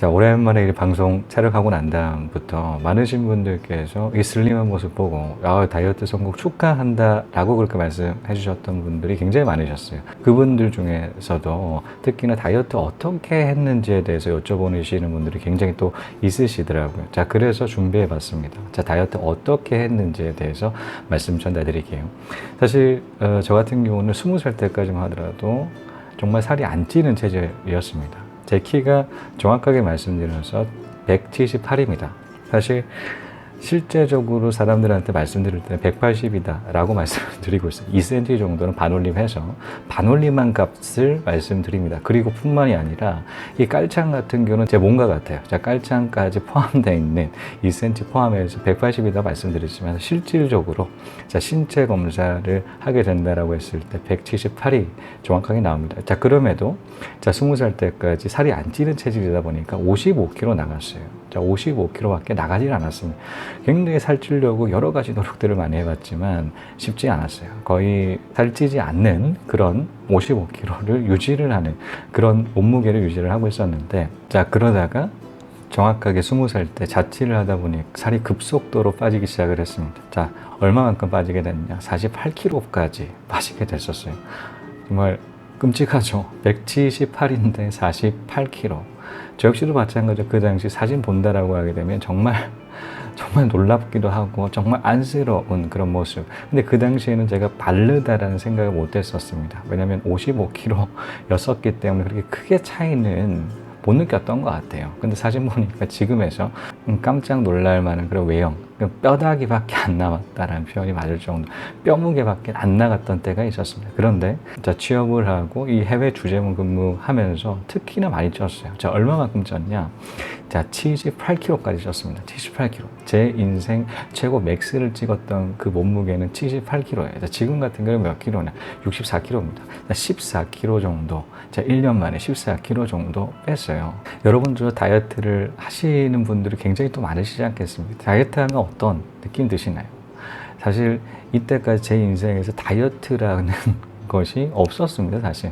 자, 오랜만에 이 방송 촬영하고 난 다음부터 많으신 분들께서 이 슬림한 모습 보고 다이어트 성공 축하한다 라고 그렇게 말씀해 주셨던 분들이 굉장히 많으셨어요. 그분들 중에서도 특히나 다이어트 어떻게 했는지에 대해서 여쭤보시는 분들이 굉장히 또 있으시더라고요. 자, 그래서 준비해 봤습니다. 자, 다이어트 어떻게 했는지에 대해서 말씀 전달드릴게요. 사실 저 같은 경우는 20살 때까지만 하더라도 정말 살이 안 찌는 체질이었습니다. 제 키가 정확하게 말씀드려서 178입니다. 사실 실제적으로 사람들한테 말씀드릴 때는 180이다 라고 말씀드리고 있어요. 2cm 정도는 반올림해서 반올림한 값을 말씀드립니다. 그리고 뿐만이 아니라 이 깔창 같은 경우는 제 몸과 같아요. 자, 깔창까지 포함되어 있는 2cm 포함해서 180이다 말씀드렸지만 실질적으로 자, 신체 검사를 하게 된다라고 했을 때 178이 정확하게 나옵니다. 자, 그럼에도 자, 20살 때까지 살이 안 찌는 체질이다 보니까 55kg 나갔어요. 자, 55kg밖에 나가질 않았습니다. 굉장히 살찌려고 여러 가지 노력들을 많이 해봤지만 쉽지 않았어요. 거의 살찌지 않는 그런 55kg를 유지를 하는 그런 몸무게를 유지를 하고 있었는데, 자, 그러다가 정확하게 20살 때 자취를 하다 보니 살이 급속도로 빠지기 시작을 했습니다. 자, 얼마만큼 빠지게 됐냐? 48kg까지 빠지게 됐었어요. 정말 끔찍하죠. 178인데 48kg. 저 역시도 마찬가지로 그 당시 사진 본다라고 하게 되면 정말 놀랍기도 하고 정말 안쓰러운 그런 모습. 근데 그 당시에는 제가 바르다라는 생각을 못 했었습니다. 왜냐하면 55kg였었기 때문에 그렇게 크게 차이는 못 느꼈던 것 같아요. 근데 사진 보니까 지금에서 깜짝 놀랄 만한 그런 외형, 뼈다귀밖에 안 남았다라는 표현이 맞을 정도, 뼈무게밖에 안 나갔던 때가 있었습니다. 그런데 자, 취업을 하고 이 해외 주재원 근무하면서 특히나 많이 쪘어요. 자, 얼마만큼 쪘냐? 자, 78kg까지 쪘습니다. 78kg. 제 인생 최고 맥스를 찍었던 그 몸무게는 78kg예요. 자, 지금 같은 경우는 몇 킬로냐? 64kg입니다. 14kg 정도. 자, 1년 만에 14kg 정도 뺐어요. 여러분들 다이어트를 하시는 분들이 굉장히 또 많으시지 않겠습니까? 다이어트 하면 어떤 느낌 드시나요? 사실 이때까지 제 인생에서 다이어트라는 것이 없었습니다, 사실.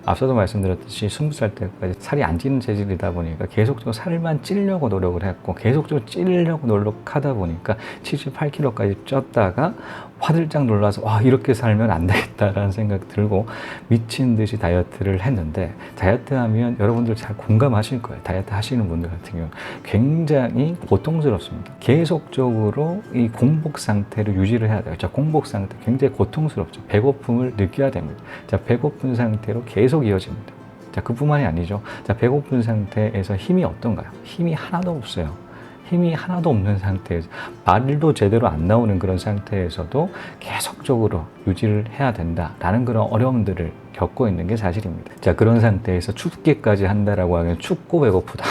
앞서도 말씀드렸듯이 20살 때까지 살이 안 찌는 체질이다 보니까 계속적으로 살만 찌려고 노력을 했고 계속적으로 찌려고 노력하다 보니까 78kg까지 쪘다가 화들짝 놀라서 와, 이렇게 살면 안 되겠다라는 생각이 들고 미친 듯이 다이어트를 했는데, 다이어트 하면 여러분들 잘 공감하실 거예요. 다이어트 하시는 분들 같은 경우 굉장히 고통스럽습니다. 계속적으로 이 공복 상태를 유지를 해야 돼요. 자, 공복 상태 굉장히 고통스럽죠. 배고픔을 느껴야 됩니다. 자, 배고픈 상태로 계속 이어집니다. 자, 그뿐만이 아니죠. 자, 배고픈 상태에서 힘이 어떤가요? 힘이 하나도 없어요. 힘이 하나도 없는 상태에서 말도 제대로 안 나오는 그런 상태에서도 계속적으로 유지를 해야 된다라는 그런 어려움들을 겪고 있는 게 사실입니다. 자, 그런 상태에서 춥기까지 한다라고 하면 춥고 배고프다.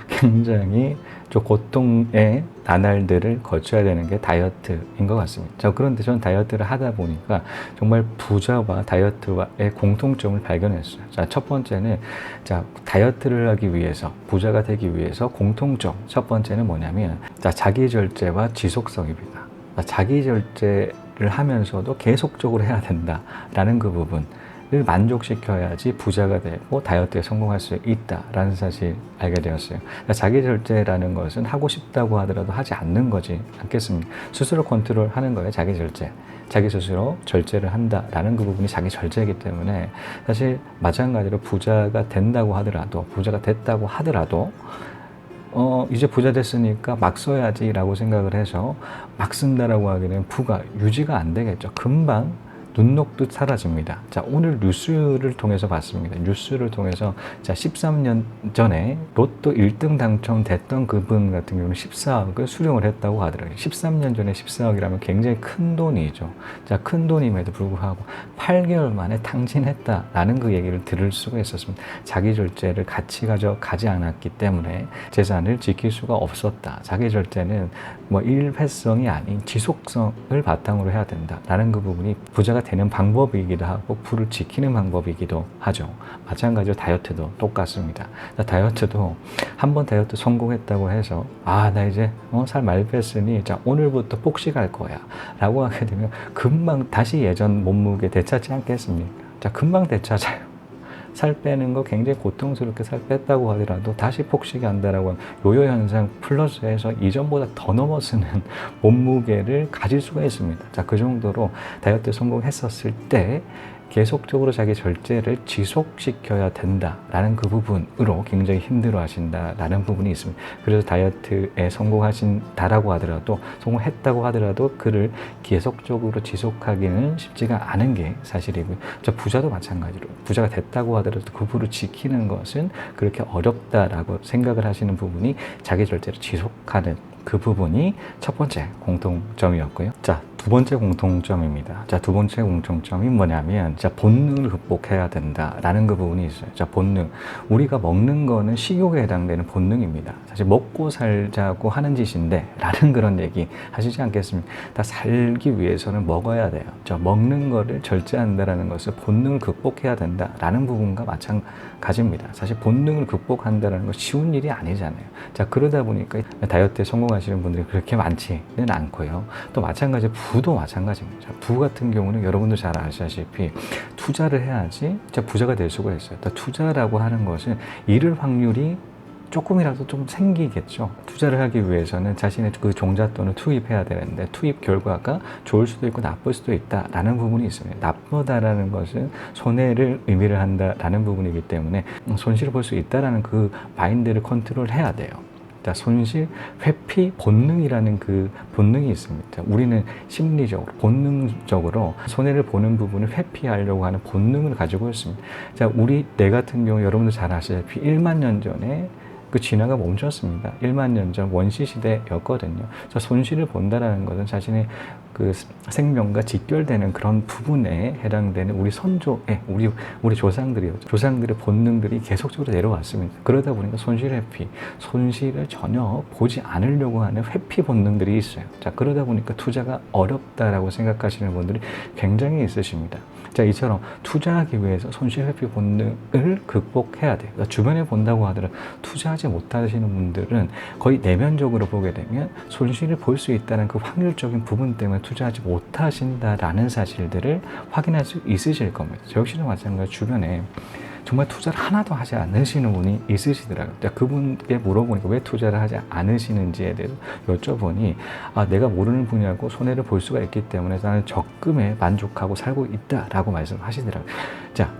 굉장히 좀 고통의 나날들을 거쳐야 되는 게 다이어트인 것 같습니다. 자, 그런데 저는 다이어트를 하다 보니까 정말 부자와 다이어트와의 공통점을 발견했어요. 자, 첫 번째는 자, 다이어트를 하기 위해서, 부자가 되기 위해서 공통점 첫 번째는 뭐냐면 자, 자기 절제와 지속성입니다. 자, 자기 절제를 하면서도 계속적으로 해야 된다라는 그 부분 를 만족시켜야지 부자가 되고 다이어트에 성공할 수 있다라는 사실 알게 되었어요. 그러니까 자기 절제라는 것은 하고 싶다고 하더라도 하지 않는 거지 않겠습니까? 스스로 컨트롤하는 거예요. 자기 절제. 자기 스스로 절제를 한다라는 그 부분이 자기 절제이기 때문에 사실 마찬가지로 부자가 된다고 하더라도, 부자가 됐다고 하더라도 이제 부자 됐으니까 막 써야지라고 생각을 해서 막 쓴다라고 하게 되면 부가 유지가 안 되겠죠. 금방 눈 녹듯 사라집니다. 자, 오늘 뉴스를 통해서 봤습니다. 뉴스를 통해서 자, 13년 전에 로또 1등 당첨됐던 그분 같은 경우는 14억을 수령을 했다고 하더라고요. 13년 전에 14억이라면 굉장히 큰 돈이죠. 자, 큰 돈임에도 불구하고 8개월 만에 탕진했다라는 그 얘기를 들을 수가 있었습니다. 자기 절제를 같이 가져가지 않았기 때문에 재산을 지킬 수가 없었다. 자기 절제는 뭐 일회성이 아닌 지속성을 바탕으로 해야 된다라는 그 부분이 부자가 되는 방법이기도 하고 부를 지키는 방법이기도 하죠. 마찬가지로 다이어트도 똑같습니다. 다이어트도 한번 다이어트 성공했다고 해서 나 이제 살 많이 뺐으니 자, 오늘부터 폭식할 거야 라고 하게 되면 금방 다시 예전 몸무게 되찾지 않겠습니까? 자, 금방 되찾아요. 살 빼는 거 굉장히 고통스럽게 살 뺐다고 하더라도 다시 폭식이 한다라고 하면 요요 현상 플러스해서 이전보다 더 넘어서는 몸무게를 가질 수가 있습니다. 자, 그 정도로 다이어트 성공했었을 때 계속적으로 자기 절제를 지속시켜야 된다라는 그 부분으로 굉장히 힘들어 하신다라는 부분이 있습니다. 그래서 다이어트에 성공하신다라고 하더라도, 성공했다고 하더라도 그를 계속적으로 지속하기는 쉽지가 않은 게 사실이고요. 저 부자도 마찬가지로 부자가 됐다고 하더라도 그 부를 지키는 것은 그렇게 어렵다라고 생각을 하시는 부분이 자기 절제를 지속하는 그 부분이 첫 번째 공통점이었고요. 자, 두 번째 공통점입니다. 자, 두 번째 공통점이 뭐냐면, 자, 본능을 극복해야 된다라는 그 부분이 있어요. 자, 본능. 우리가 먹는 거는 식욕에 해당되는 본능입니다. 사실 먹고 살자고 하는 짓인데 라는 그런 얘기 하시지 않겠습니까? 다 살기 위해서는 먹어야 돼요. 자, 먹는 거를 절제한다라는 것을 본능을 극복해야 된다라는 부분과 마찬가지입니다. 사실 본능을 극복한다는 건 쉬운 일이 아니잖아요. 자, 그러다 보니까 다이어트에 성공하시는 분들이 그렇게 많지는 않고요. 또 마찬가지로 부도 마찬가지입니다. 자, 부 같은 경우는 여러분도 잘 아시다시피 투자를 해야지 부자가 될 수가 있어요. 투자라고 하는 것은 잃을 확률이 조금이라도 좀 생기겠죠. 투자를 하기 위해서는 자신의 그 종잣돈을 투입해야 되는데 투입 결과가 좋을 수도 있고 나쁠 수도 있다라는 부분이 있습니다. 나쁘다라는 것은 손해를 의미를 한다라는 부분이기 때문에 손실을 볼 수 있다라는 그 마인드를 컨트롤해야 돼요. 자, 손실, 회피, 본능이라는 그 본능이 있습니다. 우리는 심리적으로, 본능적으로 손해를 보는 부분을 회피하려고 하는 본능을 가지고 있습니다. 자, 내 같은 경우 여러분들 잘 아시다시피 1만 년 전에 그 진화가 멈췄습니다. 1만 년 전 원시 시대였거든요. 자, 손실을 본다라는 것은 자신의 그 생명과 직결되는 그런 부분에 해당되는 우리 선조의 우리 조상들이었죠. 조상들의 본능들이 계속적으로 내려왔습니다. 그러다 보니까 손실 회피, 손실을 전혀 보지 않으려고 하는 회피 본능들이 있어요. 자, 그러다 보니까 투자가 어렵다라고 생각하시는 분들이 굉장히 있으십니다. 자, 이처럼 투자하기 위해서 손실 회피 본능을 극복해야 돼요. 주변에 본다고 하더라도 투자하지 못하시는 분들은 거의 내면적으로 보게 되면 손실을 볼 수 있다는 그 확률적인 부분 때문에 투자하지 못하신다라는 사실들을 확인할 수 있으실 겁니다. 저 역시도 마찬가지로 주변에 정말 투자를 하나도 하지 않으시는 분이 있으시더라고요. 그분께 물어보니까 왜 투자를 하지 않으시는지에 대해서 여쭤보니, 내가 모르는 분야고 손해를 볼 수가 있기 때문에 나는 적금에 만족하고 살고 있다라고 말씀하시더라고요. 자,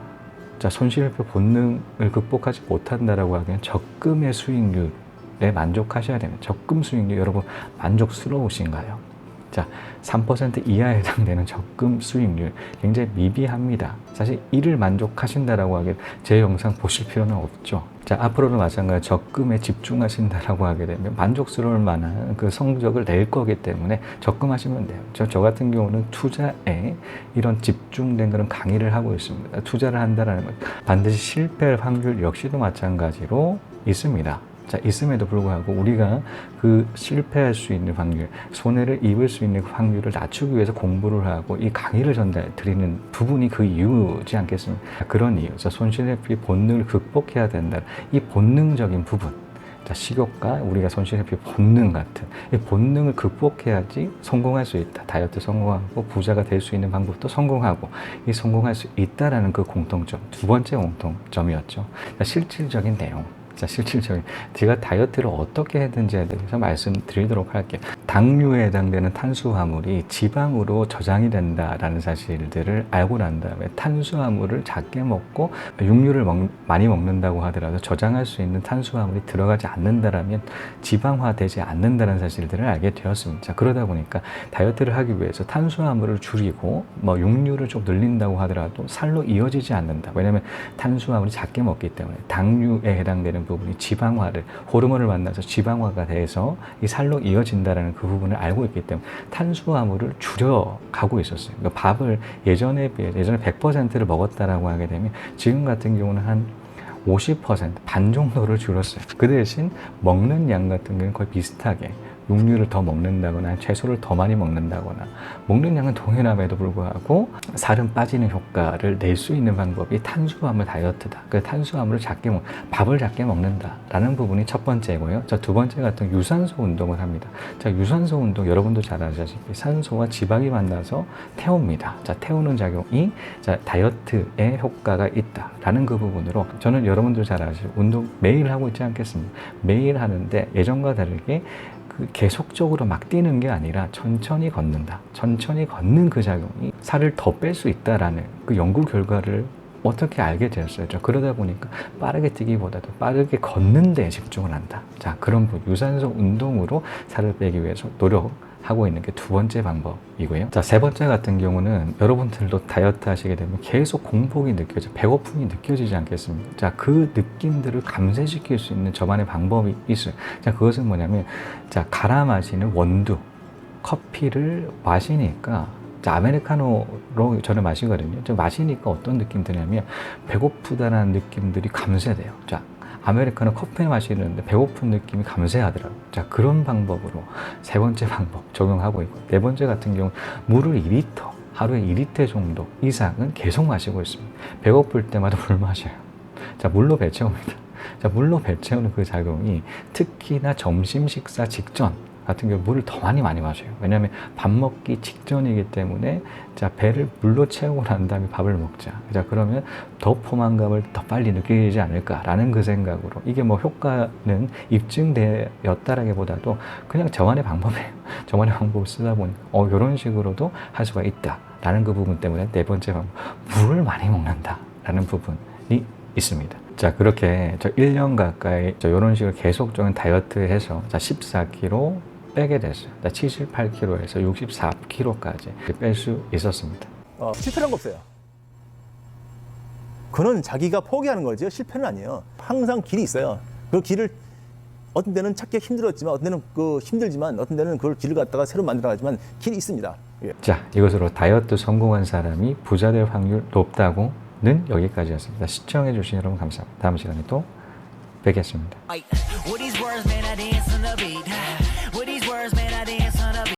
손실회피 본능을 극복하지 못한다라고 하기엔 적금의 수익률에 만족하셔야 됩니다. 적금 수익률 여러분 만족스러우신가요? 자, 3% 이하에 해당되는 적금 수익률 굉장히 미비합니다. 사실 이를 만족하신다라고 하기엔 제 영상 보실 필요는 없죠. 자, 앞으로도 마찬가지로 적금에 집중하신다라고 하게 되면 만족스러울 만한 그 성적을 낼 거기 때문에 적금하시면 돼요. 저 같은 경우는 투자에 이런 집중된 그런 강의를 하고 있습니다. 투자를 한다라는 것 반드시 실패할 확률 역시도 마찬가지로 있습니다. 자, 있음에도 불구하고 우리가 그 실패할 수 있는 확률, 손해를 입을 수 있는 확률을 낮추기 위해서 공부를 하고 이 강의를 드리는 부분이 그 이유지 않겠습니까? 그런 이유, 손실회피 본능을 극복해야 된다. 이 본능적인 부분, 식욕과 우리가 손실회피 본능 같은 이 본능을 극복해야지 성공할 수 있다. 다이어트 성공하고 부자가 될 수 있는 방법도 성공하고 이 성공할 수 있다라는 그 공통점, 두 번째 공통점이었죠. 실질적인 내용. 자, 실질적인 제가 다이어트를 어떻게 했는지에 대해서 말씀드리도록 할게요. 당류에 해당되는 탄수화물이 지방으로 저장이 된다라는 사실들을 알고 난 다음에 탄수화물을 작게 먹고 육류를 많이 먹는다고 하더라도 저장할 수 있는 탄수화물이 들어가지 않는다라면 지방화되지 않는다는 사실들을 알게 되었습니다. 자, 그러다 보니까 다이어트를 하기 위해서 탄수화물을 줄이고 육류를 좀 늘린다고 하더라도 살로 이어지지 않는다. 왜냐하면 탄수화물이 작게 먹기 때문에 당류에 해당되는 부분이 지방화를 호르몬을 만나서 지방화가 돼서 이 살로 이어진다라는 그 부분을 알고 있기 때문에 탄수화물을 줄여가고 있었어요. 그러니까 밥을 예전에 100%를 먹었다라고 하게 되면 지금 같은 경우는 한 50%, 반 정도를 줄였어요. 그 대신 먹는 양 같은 경우는 거의 비슷하게 육류를 더 먹는다거나 채소를 더 많이 먹는다거나 먹는 양은 동일함에도 불구하고 살은 빠지는 효과를 낼 수 있는 방법이 탄수화물 다이어트다. 그 탄수화물을 밥을 작게 먹는다라는 부분이 첫 번째고요. 자, 두 번째 같은 유산소 운동을 합니다. 자, 유산소 운동 여러분도 잘 아시다시피 산소와 지방이 만나서 태웁니다. 자, 태우는 작용이 자, 다이어트에 효과가 있다라는 그 부분으로 저는 여러분들 잘 아시죠? 운동 매일 하고 있지 않겠습니까? 매일 하는데 예전과 다르게 계속적으로 막 뛰는 게 아니라 천천히 걷는다. 천천히 걷는 그 작용이 살을 더 뺄 수 있다라는 그 연구 결과를 어떻게 알게 되었어요. 그러다 보니까 빠르게 뛰기보다도 빠르게 걷는 데 집중을 한다. 자, 그런 유산소 운동으로 살을 빼기 위해서 노력하고 있는 게 두 번째 방법이고요. 자, 세 번째 같은 경우는 여러분들도 다이어트 하시게 되면 계속 공복이 느껴져, 배고픔이 느껴지지 않겠습니까? 자, 그 느낌들을 감쇄시킬 수 있는 저만의 방법이 있어요. 자, 그것은 뭐냐면, 자, 갈아 마시는 원두, 커피를 마시니까, 자, 아메리카노로 저는 마시거든요. 저 마시니까 어떤 느낌 드냐면, 배고프다는 느낌들이 감쇄돼요. 자, 아메리카노 커피 마시는데 배고픈 느낌이 감쇄하더라고요. 자, 그런 방법으로 세 번째 방법 적용하고 있고, 네 번째 같은 경우 물을 2리터, 하루에 2리터 정도 이상은 계속 마시고 있습니다. 배고플 때마다 물 마셔요. 자, 물로 배 채웁니다. 자, 물로 배 채우는 그 작용이 특히나 점심 식사 직전 같은 경우 물을 더 많이 마셔요. 왜냐하면 밥 먹기 직전이기 때문에 자, 배를 물로 채우고 난 다음에 밥을 먹자. 자, 그러면 더 포만감을 더 빨리 느끼지 않을까라는 그 생각으로 이게 뭐 효과는 입증되었다라기보다도 그냥 저만의 방법이에요. 저만의 방법을 쓰다 보니까 이런 식으로도 할 수가 있다라는 그 부분 때문에 네 번째 방법, 물을 많이 먹는다라는 부분이 있습니다. 자, 그렇게 저 1년 가까이 이런 식으로 계속적인 다이어트 해서 자, 14kg 빼게 됐어요. 78kg에서 64kg까지 뺄 수 있었습니다. 실패란 거 없어요. 그는 자기가 포기하는 거죠. 실패는 아니에요. 항상 길이 있어요. 그 길을 어떤 데는 찾기 힘들었지만 어떤 데는 힘들지만 어떤 데는 그걸 길을 갖다가 새로 만들어가지만 길이 있습니다. 예. 자, 이것으로 다이어트 성공한 사람이 부자 될 확률 높다고는 여기까지였습니다. 시청해 주신 여러분 감사합니다. 다음 시간에 또 뵙겠습니다.